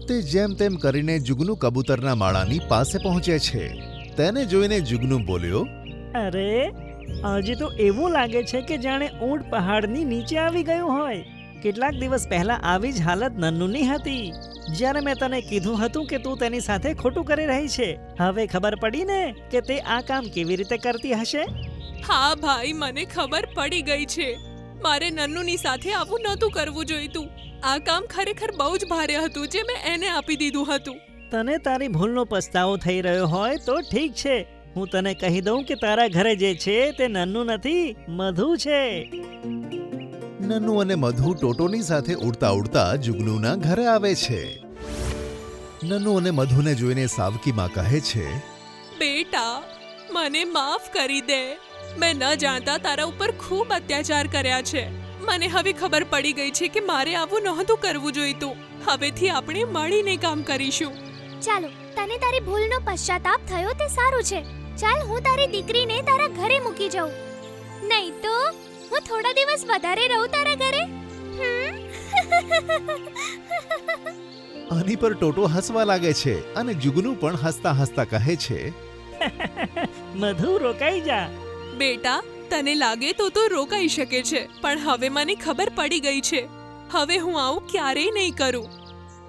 તે જેમ તેમ કરીને જુગનુ કબૂતરના માળાની પાસે પહોંચે છે. તેને જોઈને જુગનુ બોલ્યો, અરે આજે તો એવું લાગે છે કે જાણે ઊંટ પહાડની નીચે આવી ગયું હોય. કેટલાક દિવસ પહેલા આવી જ હાલત નન્નુની હતી, જ્યારે મેં તને કીધું હતું કે તું તેની સાથે ખોટું કરી રહી છે. હવે ખબર પડી ને કે તે આ કામ કેવી રીતે કરતી હશે? હા ભાઈ, મને ખબર પડી ગઈ છે. મારે નન્નુની સાથે આવું નહોતું કરવું જોઈતું. આ કામ ખરેખર બહુ જ ભારે હતું જે મેં એને આપી દીધું હતું. તને તારી ભૂલનો પસ્તાવો થઈ રહ્યો હોય તો ઠીક છે. હું તને કહી દઉં કે તારા ઘરે જે છે તે નન્નુ નથી, મધુ છે. નન્નુ અને મધુ ટોટોની સાથે ઉડતા ઉડતા જુગનુના ઘરે આવે છે. નન્નુ અને મધુને જોઈને સાવકીમાં કહે છે, બેટા, મને માફ કરી દે. મેં ન જાણતા તારા ઉપર ખૂબ અત્યાચાર કર્યા છે. મને હવે ખબર પડી ગઈ છે કે મારે આવું નહોતું કરવું જોઈતું. હવેથી આપણે મળીને કામ કરીશું. ચાલો, તને તારી ભૂલનો પશ્ચાતાપ થયો તે સારું છે. ચાલ, હું તારી દીકરીને તારા ઘરે મૂકી જાઉં. નહીં તો હું થોડા દિવસ વધારે રહું તારા ઘરે. આની પર ટોટો હસવા લાગે છે અને જુગનુ પણ હસતા હસતા કહે છે, મધુ, રોકાઈ જા. બેટા, તને લાગે તો રોકાઈ શકે છે, પણ હવે મને ખબર પડી ગઈ છે. હવે હું આવું ક્યારેય નહીં કરું.